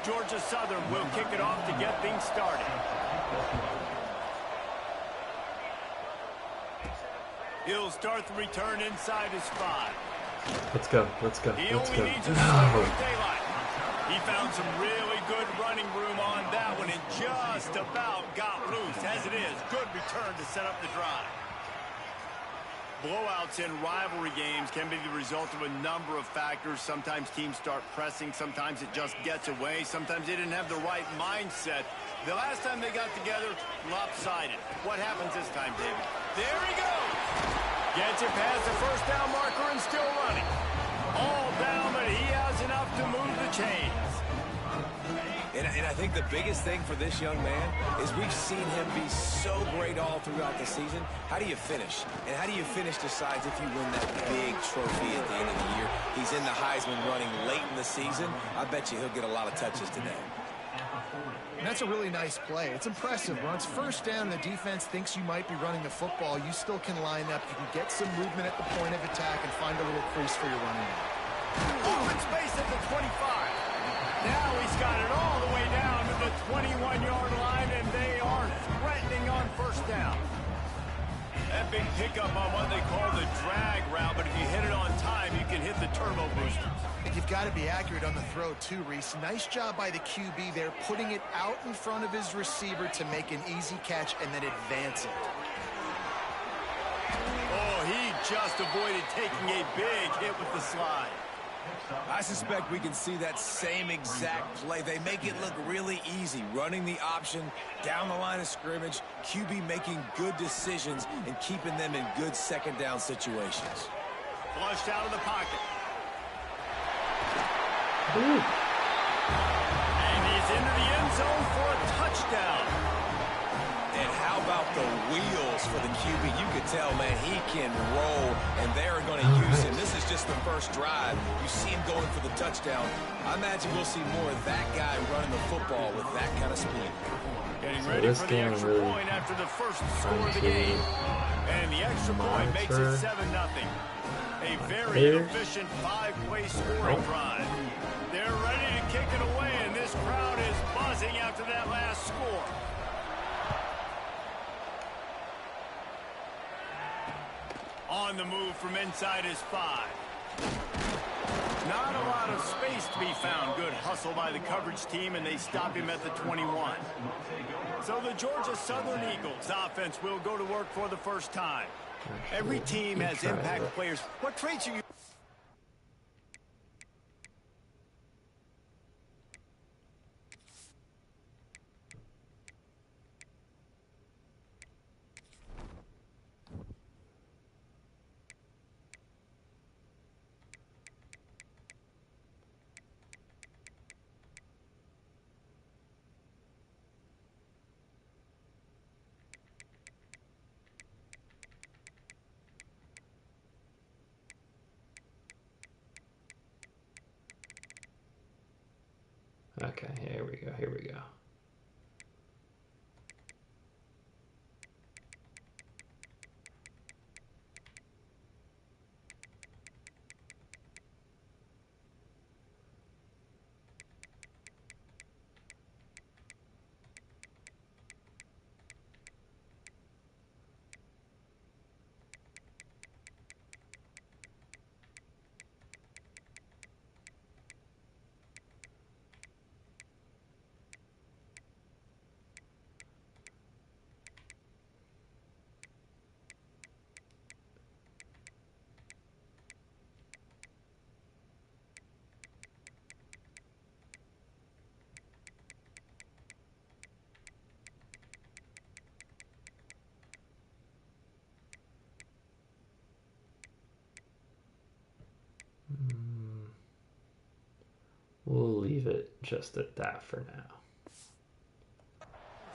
Georgia Southern will kick it off to get things started. He'll start the return inside his 5. Let's go. Let's go. He Let's only go. needs a sliver of daylight. He found some really good running room on that one and just about got loose. As it is, good return to set up the drive. Blowouts in rivalry games can be the result of a number of factors. Sometimes teams start pressing. Sometimes it just gets away. Sometimes they didn't have the right mindset. The last time they got together, lopsided. What happens this time, David? There he goes. Gets it past the first down marker and still running. All down, but he has enough to move the chains. And I think the biggest thing for this young man is we've seen him be so great all throughout the season. How do you finish? And how do you finish decides if you win that big trophy at the end of the year. He's in the Heisman running late in the season. I bet you he'll get a lot of touches today. And that's a really nice play. It's impressive. Once first down, the defense thinks you might be running the football. You still can line up. You can get some movement at the point of attack and find a little crease for your running back. Open space at the 25. Now he's got it all the way down to the 21-yard line, and they are threatening on first down. That big pickup on what they call the drag route, but if you hit it on time, you can hit the turbo boosters. And you've got to be accurate on the throw, too, Reese. Nice job by the QB there, putting it out in front of his receiver to make an easy catch and then advance it. Oh, he just avoided taking a big hit with the slide. I suspect we can see that same exact play. They make it look really easy, running the option down the line of scrimmage, QB making good decisions and keeping them in good second down situations. Flushed out of the pocket. Ooh. And he's into the end zone for a touchdown. And how about the wheels for the QB? You could tell, man, he can roll, and they're going to use him. This is just the first drive. You see him going for the touchdown. I imagine we'll see more of that guy running the football with that kind of speed. Getting So ready this for the game extra really point after the first score of the to game. And the extra point makes it monitor 7-0. A very players. efficient 5-play scoring drive. They're ready to kick it away, and this crowd is buzzing after that last score. On the move from inside his 5. Not a lot of space to be found. Good hustle by the coverage team, and they stop him at the 21. So the Georgia Southern Eagles offense will go to work for the first time. Every team has impact players. What traits are you... Okay, here we go. Here we go. We'll leave it just at that for now.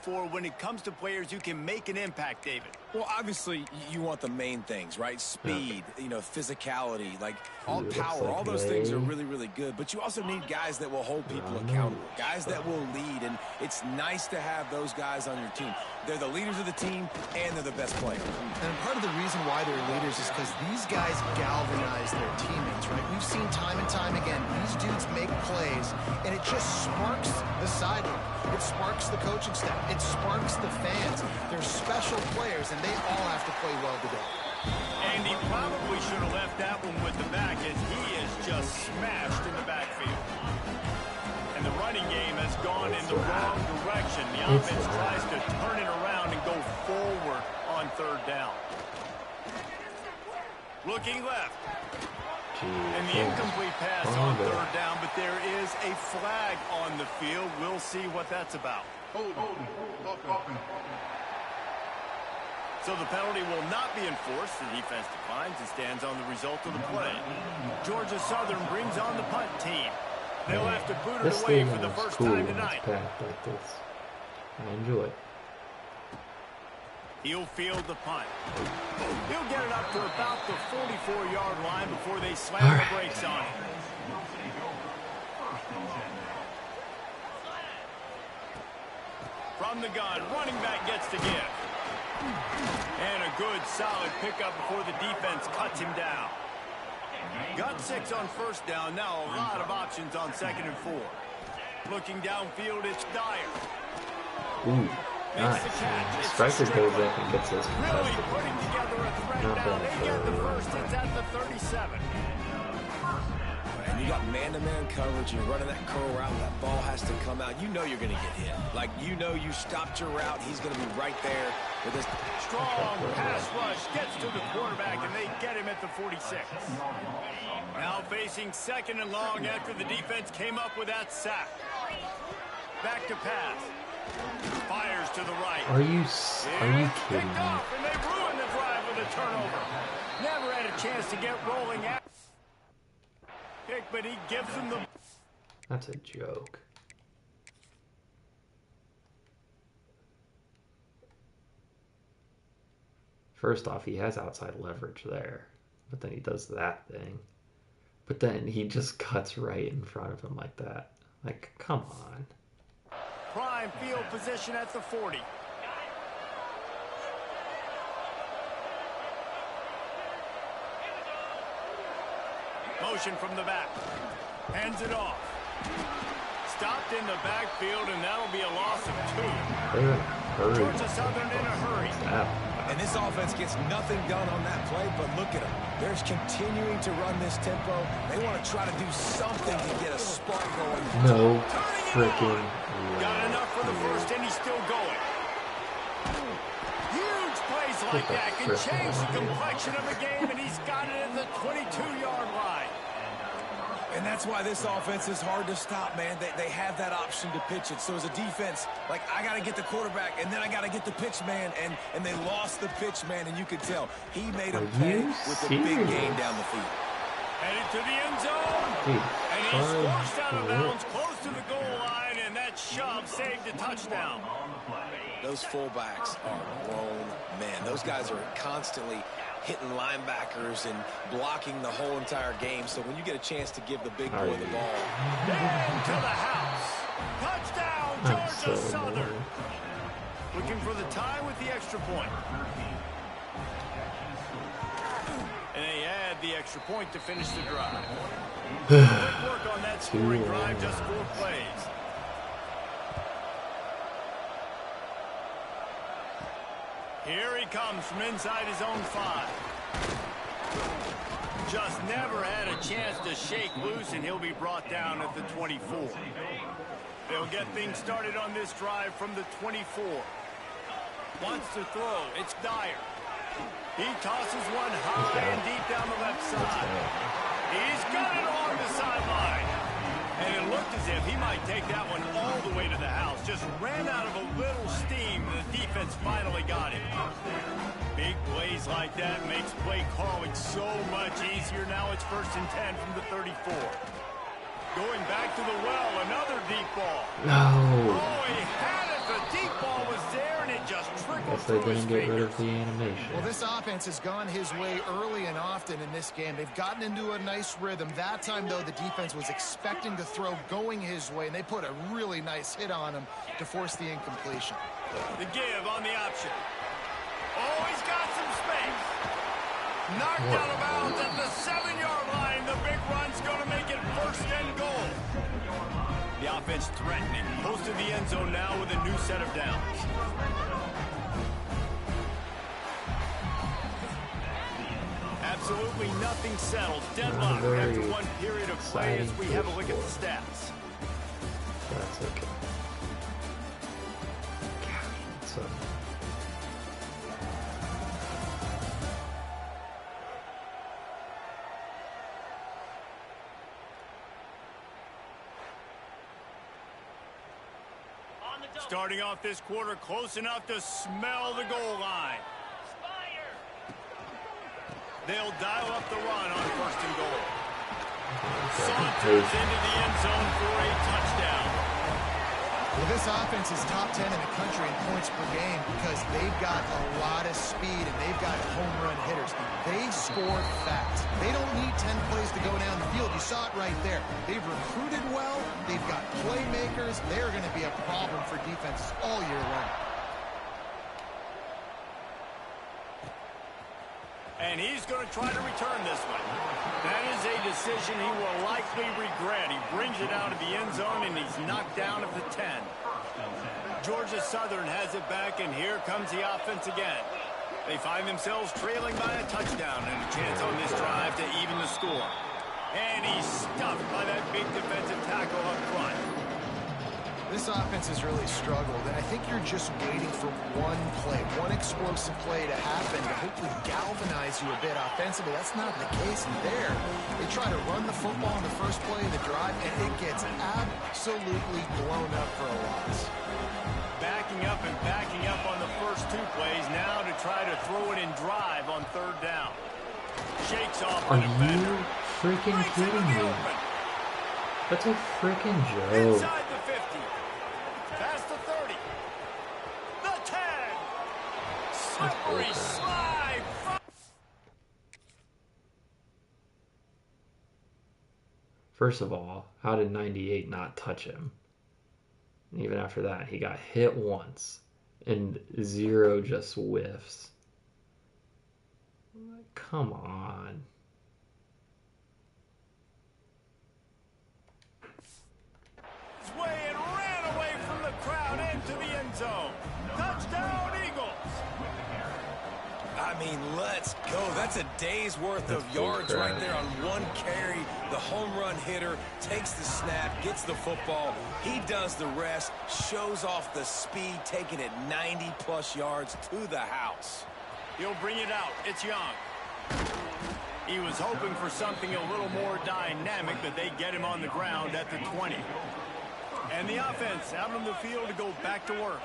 For when it comes to players who can make an impact, David? Well, obviously, you want the main things, right? Speed, you know, physicality, like all power, all those things are really, really good. But you also need guys that will hold people accountable, guys that will lead. And it's nice to have those guys on your team. They're the leaders of the team, and they're the best players. And part of the reason why they're leaders is because these guys galvanize their teammates, right? We've seen time and time again, these dudes make plays, and it just sparks the sideline. It sparks the coaching staff. It sparks the fans. They're special players, and they all have to play well today. And he probably should have left that one with the back, as he is just smashed in the backfield. And the running game has gone in the wrong direction. The offense tries to turn it around and go forward on third down. Looking left. And the incomplete pass on third down, but there is a flag on the field. We'll see what that's about. So the penalty will not be enforced. The defense declines and stands on the result of the play. Georgia Southern brings on the punt team. They'll have to boot it away for the first time tonight. Like this. I enjoy it. He'll field the punt. He'll get it up to about the 44-yard line before they slam the brakes on it. From the gun, running back gets to give. And a good, solid pickup before the defense cuts him down. Got 6 on first down. Now a lot of options on 2nd and 4. Looking downfield, it's Dyer. Ooh. Nice. The striker goes up and gets this contested. Really putting together a threat now. They get the first. It's at the 37. And you got man-to-man coverage. You're running that curl route. That ball has to come out. You know you're going to get hit. Like, you know you stopped your route. He's going to be right there with this strong pass rush. Gets to the quarterback, and they get him at the 46. Now facing 2nd and long after the defense came up with that sack. Back to pass. Fires to the right. Are you kidding me? Picked off, and they ruined the drive with a turnover. Never had a chance to get rolling out. Pick, but he gives them the... That's a joke. First off, he has outside leverage there, but then he does that thing. But then he just cuts right in front of him like that. Like, come on. Prime field position at the 40. Motion from the back. Hands it off. Stopped in the backfield, and that'll be a loss of 2. Georgia Southern in a hurry. And this offense gets nothing done on that play, but look at them. They're continuing to run this tempo. They want to try to do something to get a spark going. No freaking got enough for the first, and he's still going. Huge plays like that can change the complexion of a game, and he's got it at the 22-yard line. And that's why this offense is hard to stop, man. They have that option to pitch it. So as a defense, like, I got to get the quarterback, and then I got to get the pitch man, and they lost the pitch man, and you could tell. He made a pay with a big gain down the field. Headed to the end zone. And he's forced out of bounds close to the goal line, and that shove saved a touchdown. Those fullbacks are grown men. Those guys are constantly hitting linebackers and blocking the whole entire game. So when you get a chance to give the big boy the ball. Into the house. Touchdown, Georgia Southern. Looking for the tie with the extra point. And they add the extra point to finish the drive. Quick work on that scoring drive, just 4 plays. Here he comes from inside his own 5. Just never had a chance to shake loose, and he'll be brought down at the 24. They'll get things started on this drive from the 24. Wants to throw. It's Dyer. He tosses one high and deep down the left side. He's got it on the sideline. And it looked as if he might take that one all the way to the house. Just ran out of a little steam. The defense finally got him. Big plays like that makes play calling so much easier. Now it's 1st and 10 from the 34. Going back to the well, another deep ball. No. Oh, he had it. The deep ball was there, and it just trickled Guess they through his didn't get rid fingers. of the animation. Well, this offense has gone his way early and often in this game. They've gotten into a nice rhythm. That time, though, the defense was expecting to throw going his way, and they put a really nice hit on him to force the incompletion. The give on the option. Oh, he's got some space. Knocked out of bounds at the 7-yard line. The big run's going to make it 1st and goal. The offense threatening. Close to the end zone now with a new set of downs. Absolutely nothing settled. Deadlock after one period of play as we have a look at the stats. That's okay. So. Starting off this quarter close enough to smell the goal line. They'll dial up the run on first and goal. Saunters into the end zone for a touchdown. Well, this offense is top 10 in the country in points per game because they've got a lot of speed and they've got home run hitters. They score fast. They don't need 10 plays to go down the field. You saw it right there. They've recruited well. They've got playmakers. They're going to be a problem for defenses all year long. And he's going to try to return this one. That is a decision he will likely regret. He brings it out of the end zone, and he's knocked down at the 10. Georgia Southern has it back, and here comes the offense again. They find themselves trailing by a touchdown and a chance on this drive to even the score. And he's stuffed by that big defensive tackle up front. This offense has really struggled, and I think you're just waiting for one play, one explosive play to happen to hopefully galvanize you a bit offensively. That's not the case there. They try to run the football on the first play of the drive, and it gets absolutely blown up for a loss. Backing up and backing up on the first two plays now to try to throw it in drive on third down. Shakes off Are the defender. you freaking kidding me? That's a freaking joke. Inside the 50. Past the 30. The 10. Slippery slide. First of all, how did 98 not touch him? And even after that, he got hit once, and 0 just whiffs. Come on. Way and ran away from the crowd into the end zone. Touchdown, Eagles. I mean, let's go. That's a day's worth of yards right there on one carry. The home run hitter takes the snap, gets the football. He does the rest, shows off the speed, taking it 90-plus yards to the house. He'll bring it out. It's Young. He was hoping for something a little more dynamic, but they get him on the ground at the 20. And the offense out on the field to go back to work.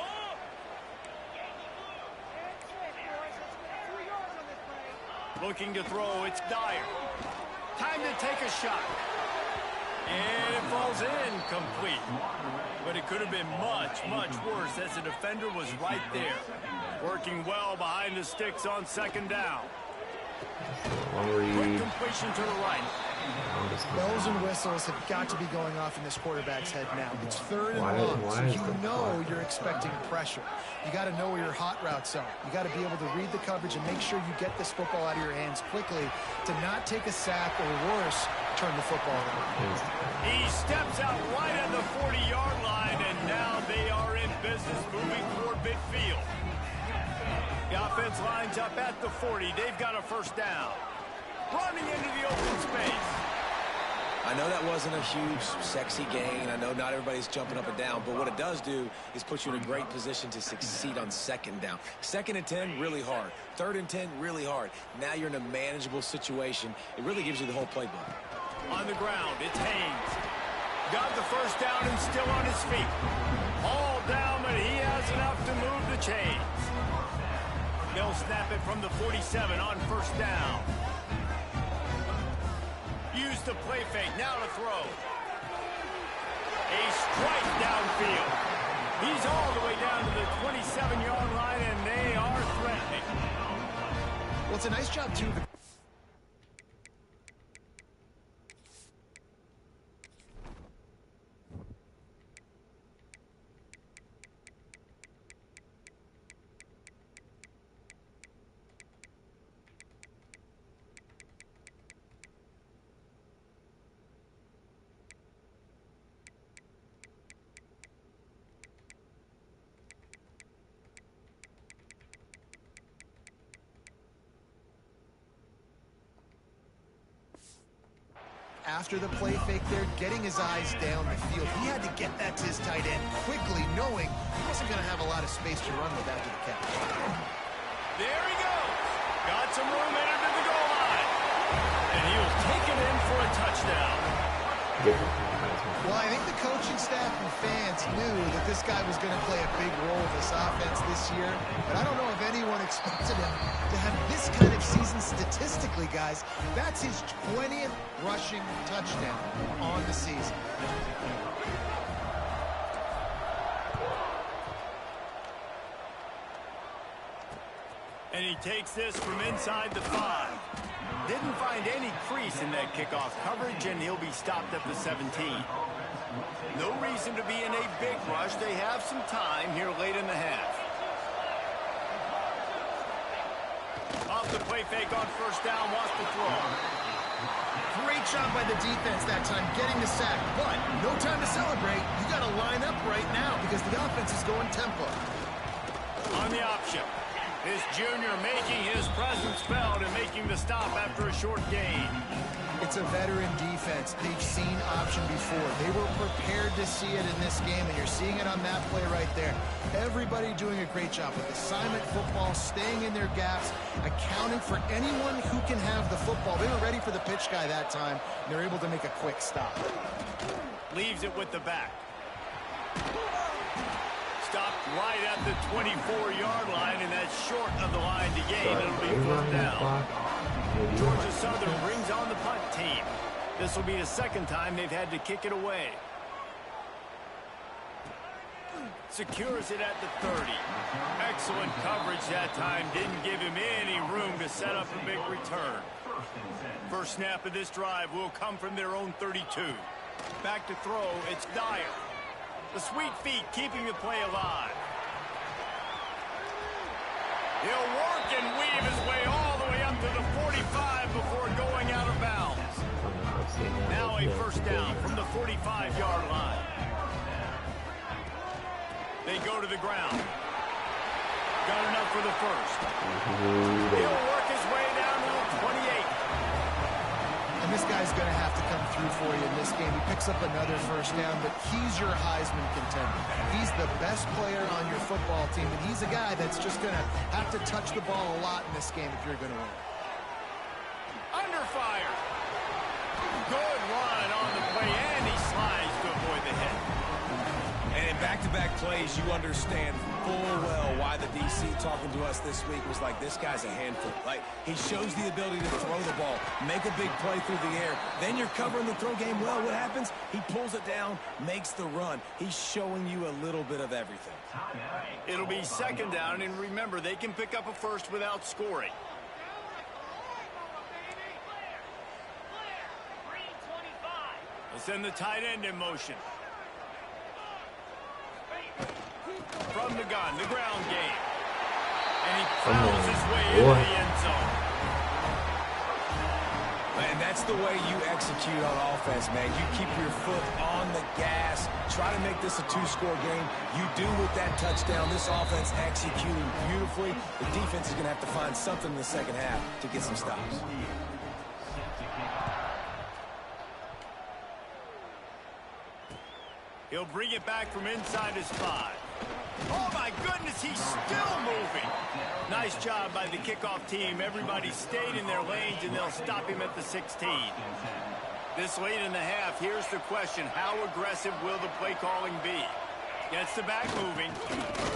Looking to throw, it's Dyer. Time to take a shot. And it falls incomplete. But it could have been much, much worse as the defender was right there. Working well behind the sticks on second down. Quick completion to the right. Bells and whistles have got to be going off in this quarterback's head now. It's third and long, so you know you're expecting pressure. You got to know where your hot routes are. You got to be able to read the coverage and make sure you get this football out of your hands quickly to not take a sack or worse, turn the football over. He steps out right at the 40-yard line, and now they are in business moving toward midfield. The offense lines up at the 40. They've got a first down. Running into the open space. I know that wasn't a huge, sexy gain. I know not everybody's jumping up and down, but what it does do is put you in a great position to succeed on second down. Second and 10, really hard. Third and 10, really hard. Now you're in a manageable situation. It really gives you the whole playbook. On the ground, it's Haynes. Got the first down and still on his feet. All down, but he has enough to move the chains. They'll snap it from the 47 on first down. Use the play fake, now to throw. A strike downfield. He's all the way down to the 27-yard line, and they are threatening. Well, it's a nice job, too. after the play fake there, getting his eyes down the field. He had to get that to his tight end quickly, knowing he wasn't going to have a lot of space to run with after the catch. There he goes. Got some room entered to the goal line. And he'll take it in for a touchdown. Well, I think the coaching staff and fans knew that this guy was going to play a big role in this offense this year, but I don't know if anyone expected him to have this kind of season statistically, guys. That's his 20th rushing touchdown on the season. And he takes this from inside the 5. Didn't find any crease in that kickoff coverage, and he'll be stopped at the 17. No reason to be in a big rush. They have some time here late in the half. Off the play fake on first down, wants to throw. Great job by the defense that time, getting the sack, but no time to celebrate. You got to line up right now because the offense is going tempo. On the option. This junior making his presence felt and making the stop after a short gain. It's a veteran defense. They've seen option before. They were prepared to see it in this game, and you're seeing it on that play right there. Everybody doing a great job with assignment football, staying in their gaps, accounting for anyone who can have the football. They were ready for the pitch guy that time, and they're able to make a quick stop. Leaves it with the back. Stopped right at the 24-yard line, and that's short of the line to gain. It'll be fourth down. Georgia Southern brings on the punt team. This will be the second time they've had to kick it away. Secures it at the 30. Excellent coverage that time. Didn't give him any room to set up a big return. First snap of this drive will come from their own 32. Back to throw, it's Dyer. The sweet feet keeping the play alive. He'll work and weave his way all the way up to the 45 before going out of bounds. Now a first down from the 45-yard line. They go to the ground. Got enough for the first. He'll work his way down to the 28. And this guy's going to have to come through for you in this game. He picks up another first down, but he's your Heisman contender. He's the best player on your football team, and he's a guy that's just going to have to touch the ball a lot in this game if you're going to win. Under fire. Good run on the play, and he slides to avoid the hit. And in back-to-back plays, you understand full well why the DC talking to us this week was like, this guy's a handful. Like, he shows the ability to throw the ball, make a big play through the air. Then you're covering the throw game well. What happens? He pulls it down, makes the run. He's showing you a little bit of everything. It'll be second down, and remember, they can pick up a first without scoring. They'll send the tight end in motion. From the gun, the ground game. And he plows his way into the end zone. And that's the way you execute on offense, man. You keep your foot on the gas. Try to make this a two-score game. You do with that touchdown. This offense executing beautifully. The defense is going to have to find something in the second half to get some stops. He'll bring it back from inside his 5. Oh, my goodness, he's still moving. Nice job by the kickoff team. Everybody stayed in their lanes, and they'll stop him at the 16. This late in the half, here's the question. How aggressive will the play calling be? Gets the back moving.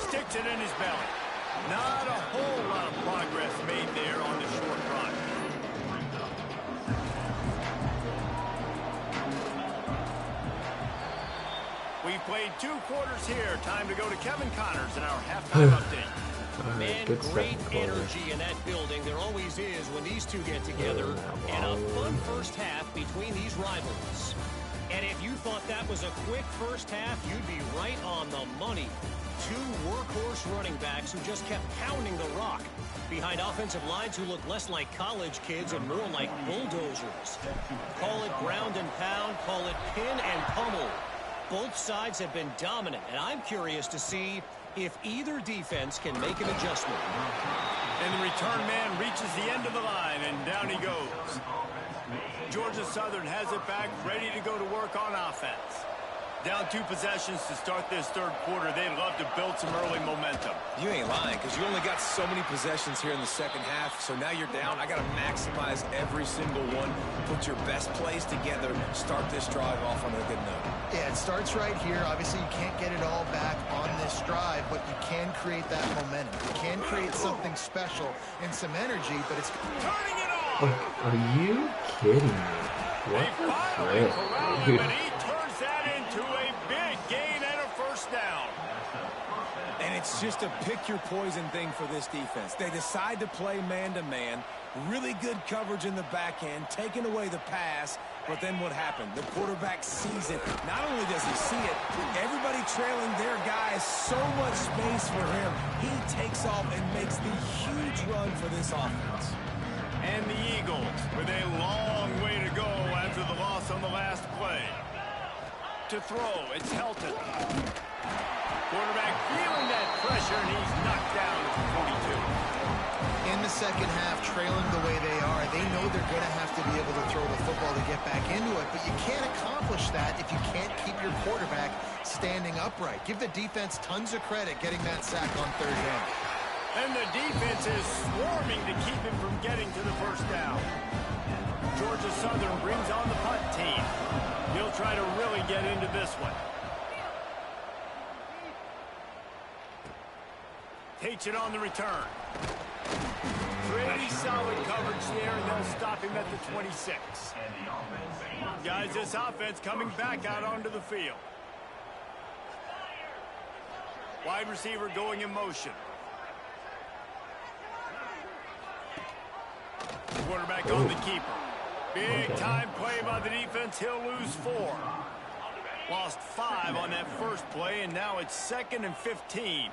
Sticks it in his belly. Not a whole lot of progress made there on the short run. We've played 2 quarters here. Time to go to Kevin Connors in our halftime update. Man, great energy in that building. There always is when these two get together. And a fun first half between these rivals. And if you thought that was a quick first half, you'd be right on the money. 2 workhorse running backs who just kept pounding the rock behind offensive lines who look less like college kids and more like bulldozers. Call it ground and pound, call it pin and pummel. Both sides have been dominant, and I'm curious to see if either defense can make an adjustment. And the return man reaches the end of the line, and down he goes. Georgia Southern has it back, ready to go to work on offense. Down 2 possessions to start this third quarter. They'd love to build some early momentum. You ain't lying, because you only got so many possessions here in the second half, so now you're down. I got to maximize every single one, put your best plays together, start this drive off on a good note. Yeah, it starts right here. Obviously, you can't get it all back on this drive, but you can create that momentum. You can create something special and some energy, but it's... Turning it on! Are you kidding me? What the frick, dude? And he turns that into a big gain and a first down. And it's just a pick-your-poison thing for this defense. They decide to play man-to-man, really good coverage in the back end, taking away the pass, but then what happened? The quarterback sees it. Not only does he see it, everybody trailing their guy has so much space for him. He takes off and makes the huge run for this offense. And the Eagles with a long way to go after the loss on the last play. To throw, it's Helton. Quarterback feeling that pressure, and he's knocked down at the 42. In the second half, trailing the way they are, they know they're going to have to be able to throw the football to get back into it, but you can't accomplish that if you can't keep your quarterback standing upright. Give the defense tons of credit getting that sack on third down. And the defense is swarming to keep him from getting to the first down. Georgia Southern brings on the punt team. He'll try to really get into this one. Takes it on the return. Pretty solid coverage there, and they'll stop him at the 26. Guys, this offense coming back out onto the field. Wide receiver going in motion. Quarterback on the keeper. Big time play by the defense. He'll lose 4. Lost 5 on that first play, and now it's 2nd and 15.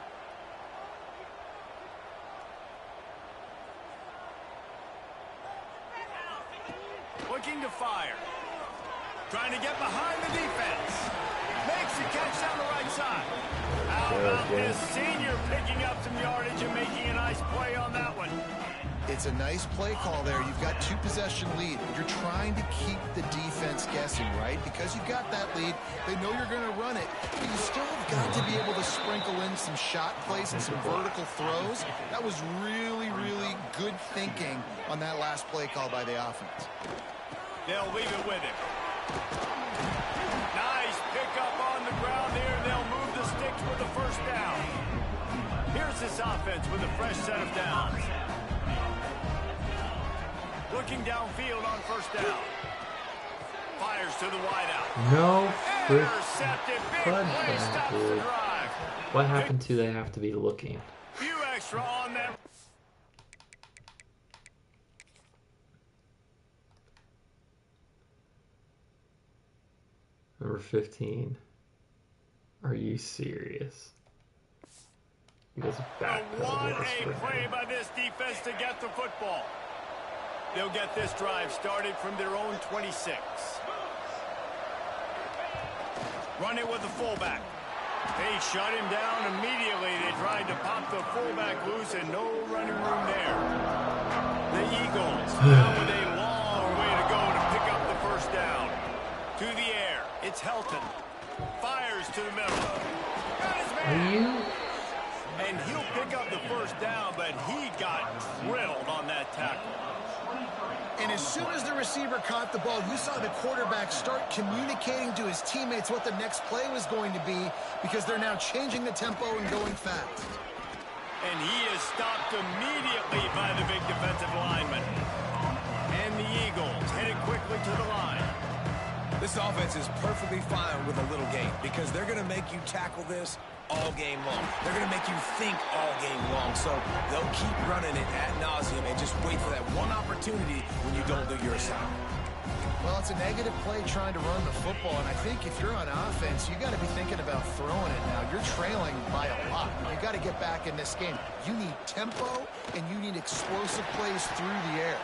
Looking to fire. Trying to get behind the defense. Makes the catch down the right side. How about this senior picking up some yardage and making a nice play on that one? It's a nice play call there. You've got 2-possession lead. You're trying to keep the defense guessing, right? Because you've got that lead, they know you're going to run it, but you still have got to be able to sprinkle in some shot plays and some vertical throws. That was really, really good thinking on that last play call by the offense. They'll leave it with him. Nice pickup on the ground there. They'll move the sticks with the first down. Here's this offense with a fresh set of downs. Looking downfield on first down. Fires to the wideout. No. Intercepted. Big play stops the drive. What happened to they have to be looking? Few extra on that. Number 15. Are you serious? He goes back. What a play by this defense to get the football. They'll get this drive started from their own 26. Run it with the fullback. They shut him down immediately. They tried to pop the fullback loose and no running room there. The Eagles now with a long way to go to pick up the first down. To the air. It's Helton. Fires to the middle. Got his man. And he'll pick up the first down, but he got drilled on that tackle. And as soon as the receiver caught the ball, you saw the quarterback start communicating to his teammates what the next play was going to be because they're now changing the tempo and going fast. And he is stopped immediately by the big defensive lineman. And the Eagles headed quickly to the line. This offense is perfectly fine with a little game because they're going to make you tackle this all game long. They're going to make you think all game long. So they'll keep running it ad nauseum and just wait for that one opportunity when you don't do your assignment. Well, it's a negative play trying to run the football, and I think if you're on offense, you got to be thinking about throwing it now. You're trailing by a lot. You got to get back in this game. You need tempo, and you need explosive plays through the air.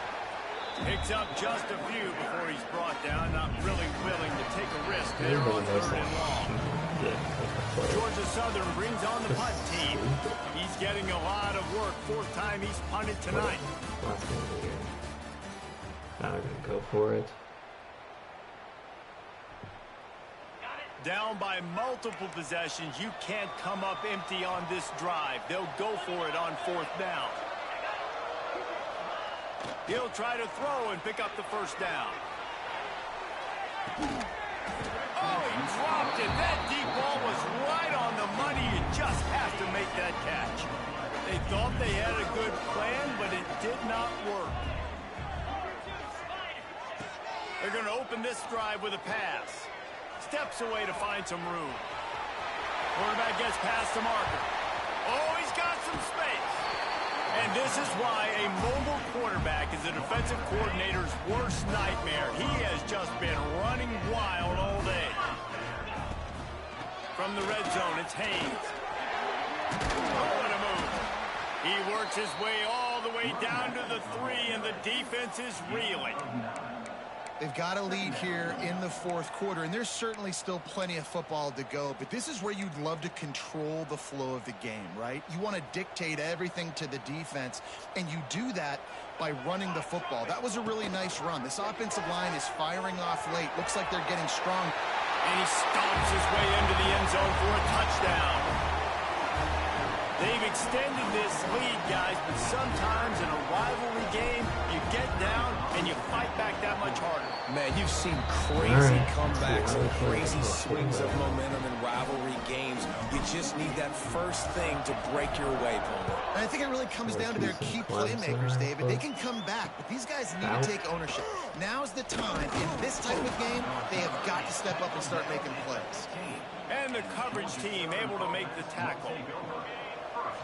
Picks up just a few before he's brought down. Not really willing to take a risk there on 3rd and long. Georgia Southern brings on the punt team. He's getting a lot of work. 4th time he's punted tonight. Now they're going to go for it. Down by multiple possessions, you can't come up empty on this drive. They'll go for it on 4th down. He'll try to throw and pick up the first down. Oh, he dropped it. That deep ball was right on the money. You just have to make that catch. They thought they had a good plan, but it did not work. They're going to open this drive with a pass. Steps away to find some room. Quarterback gets past the marker. Oh, he's got some space. And this is why a mobile quarterback is a defensive coordinator's worst nightmare. He has just been running wild all day. From the red zone, it's Haynes. Oh, what a move. He works his way all the way down to the 3, and the defense is reeling. They've got a lead here in the 4th quarter, and there's certainly still plenty of football to go, but this is where you'd love to control the flow of the game, right? You want to dictate everything to the defense, and you do that by running the football. That was a really nice run. This offensive line is firing off late. Looks like they're getting strong. And he stomps his way into the end zone for a touchdown. They've extended this lead, guys, but sometimes in a rivalry game, you get down and you fight back that much harder. Man, you've seen crazy comebacks and crazy swings of momentum in rivalry games. You just need that first thing to break your way, Paul. And I think it really comes down to their key playmakers, David. They can come back, but these guys need to take ownership. Now's the time. In this type of game, they have got to step up and start making plays. And the coverage team able to make the tackle.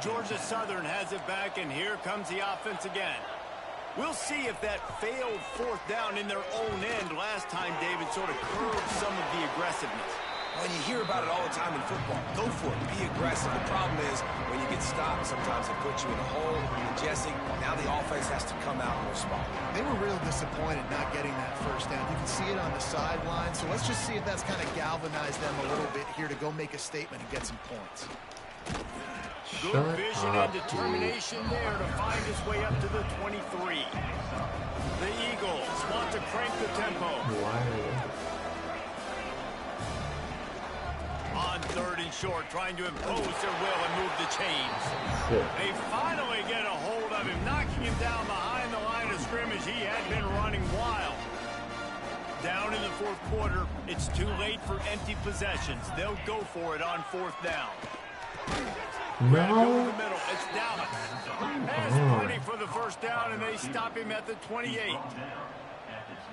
Georgia Southern has it back, and here comes the offense again. We'll see if that failed 4th down in their own end last time, David, sort of curbed some of the aggressiveness. Well, you hear about it all the time in football. Go for it. Be aggressive. The problem is when you get stopped, sometimes it puts you in a hole. And Jesse, now the offense has to come out and respond. They were real disappointed not getting that first down. You can see it on the sideline. So let's just see if that's kind of galvanized them a little bit here to go make a statement and get some points. Good vision and determination there to find his way up to the 23. The Eagles want to crank the tempo. On 3rd and short, trying to impose their will and move the chains. They finally get a hold of him, knocking him down behind the line of scrimmage. He had been running wild. Down in the 4th quarter, it's too late for empty possessions. They'll go for it on 4th down. No. The middle. It's Dallas. Has plenty for the first down, and they stop him at the 28.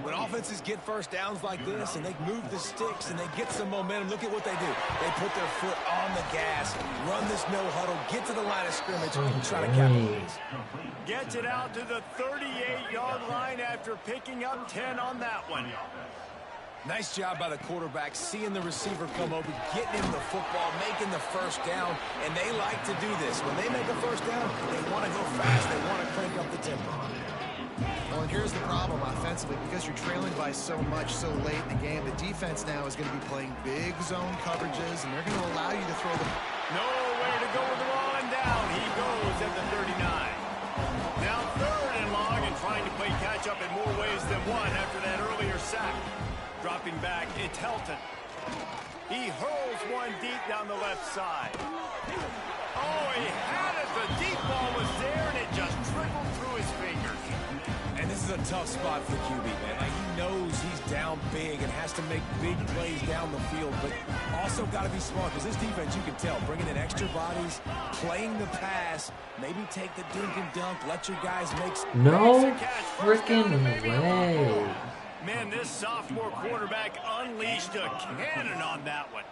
When offenses get first downs like this and they move the sticks and they get some momentum, look at what they do. They put their foot on the gas, run this no huddle, get to the line of scrimmage, and try to capitalize. Gets it out to the 38-yard line after picking up 10 on that one. Nice job by the quarterback, seeing the receiver come over, getting him the football, making the first down, and they like to do this. When they make a first down, they want to go fast. They want to crank up the tempo. Well, and here's the problem offensively. Because you're trailing by so much so late in the game, the defense now is going to be playing big zone coverages, and they're going to allow you to throw the... Nowhere to go with the ball, and down he goes at the 39. Now 3rd and long, and trying to play catch-up in more ways than one after that earlier sack. Dropping back, it's Helton. He hurls one deep down the left side. Oh, he had it. The deep ball was there, and it just trickled through his fingers. And this is a tough spot for QB, man. Like, he knows he's down big and has to make big plays down the field, but also got to be smart because this defense, you can tell, bringing in extra bodies, playing the pass, maybe take the dink and dunk, let your guys make... No freaking way. Man, this sophomore quarterback unleashed a cannon on that one.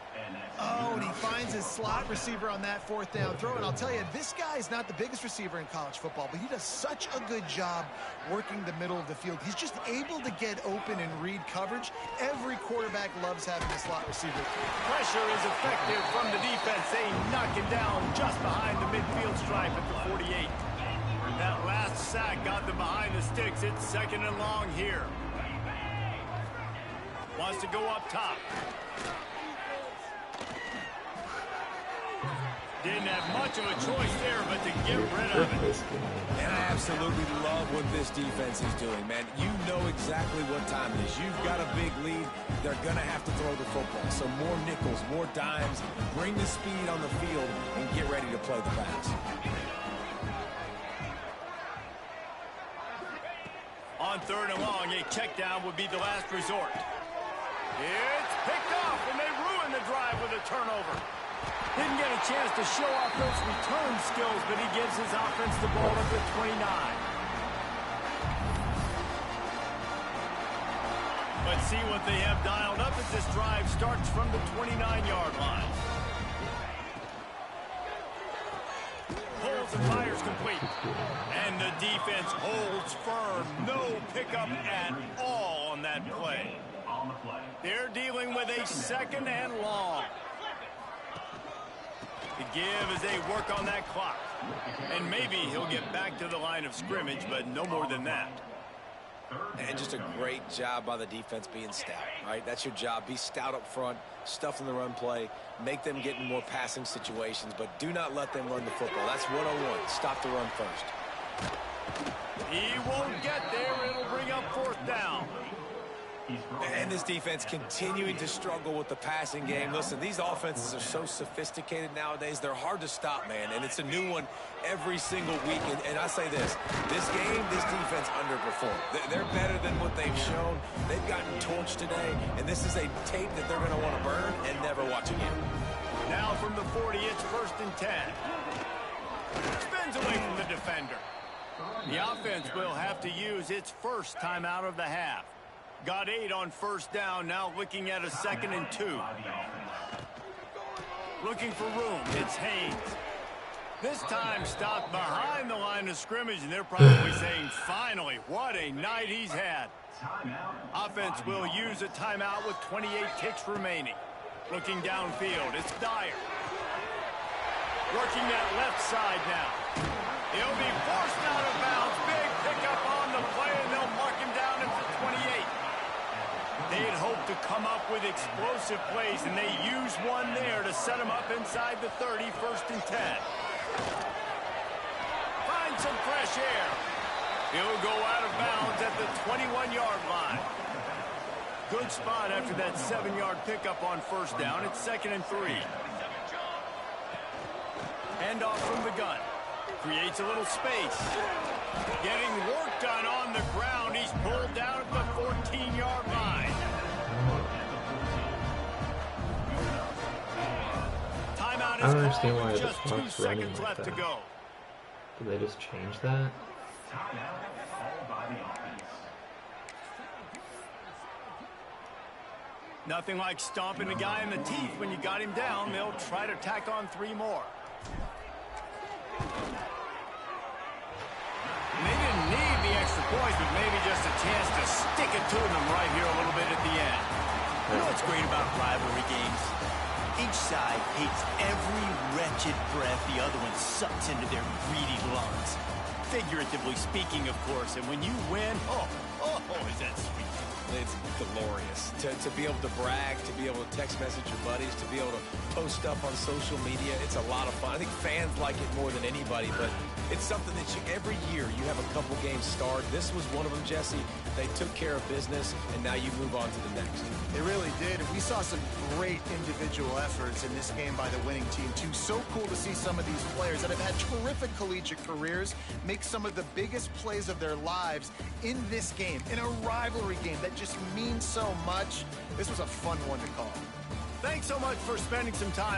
Oh, and he finds his slot receiver on that 4th down throw. And I'll tell you, this guy's not the biggest receiver in college football, but he does such a good job working the middle of the field. He's just able to get open and read coverage. Every quarterback loves having a slot receiver. Pressure is effective from the defense. They knock him down just behind the midfield stripe at the 48. That last sack got them behind the sticks. It's 2nd and long here. Wants to go up top. Didn't have much of a choice there but to get rid of it. And I absolutely love what this defense is doing, man. You know exactly what time it is. You've got a big lead. They're going to have to throw the football. So more nickels, more dimes. Bring the speed on the field and get ready to play the pass. On 3rd and long, a check down would be the last resort. It's picked off, and they ruin the drive with a turnover. Didn't get a chance to show off those return skills, but he gives his offense the ball at the 29. Let's see what they have dialed up as this drive starts from the 29-yard line. Pulls and fires complete. And the defense holds firm. No pickup at all on that play. They're dealing with a 2nd and long. The give as they work on that clock. And maybe he'll get back to the line of scrimmage, but no more than that. And just a great job by the defense being stout, right? That's your job. Be stout up front, stuff in the run play, make them get in more passing situations, but do not let them run the football. That's 101. Stop the run first. He won't get there. It'll bring up 4th down. And this defense continuing to struggle with the passing game. Listen, these offenses are so sophisticated nowadays. They're hard to stop, man. And it's a new one every single week. And I say this game, this defense underperformed. They're better than what they've shown. They've gotten torched today. And this is a tape that they're going to want to burn and never watch again. Now from the 40, it's 1st and 10. Spins away from the defender. The offense will have to use its first timeout of the half. Got 8 on 1st down, now looking at a 2nd and 2. Looking for room, it's Haynes. This time stopped behind the line of scrimmage, and they're probably saying, finally, what a night he's had. Offense will use a timeout with 28 ticks remaining. Looking downfield, it's Dyer. Working that left side now. He'll be forced out of bounds. Big pickup on the play, and they'll mark him down at the 28. They'd hoped to come up with explosive plays, and they used one there to set him up inside the 30, 1st and 10. Find some fresh air. He'll go out of bounds at the 21-yard line. Good spot after that 7-yard pickup on 1st down. It's 2nd and 3. Hand off from the gun. Creates a little space. Getting work done on the ground. He's pulled down at the 14-yard line. Timeout is I don't understand why the just 2 clock's running seconds like left to that. go. Did they just change that? Nothing like stomping a guy in the teeth when you got him down. They'll try to tack on 3 more. And they didn't need the extra points, but maybe just a chance to stick it to them right here a little bit at the end. You know what's great about rivalry games? Each side hates every wretched breath the other one sucks into their greedy lungs. Figuratively speaking, of course. And when you win, oh, is that sweet. It's glorious to be able to brag, to be able to text message your buddies, to be able to post stuff on social media. It's a lot of fun. I think fans like it more than anybody, but it's something that every year you have a couple games start. This was one of them, Jesse. They took care of business, and now you move on to the next. They really did. And we saw some great individual efforts in this game by the winning team, too. So cool to see some of these players that have had terrific collegiate careers make some of the biggest plays of their lives in this game, in a rivalry game that just means so much. This was a fun one to call. Thanks so much for spending some time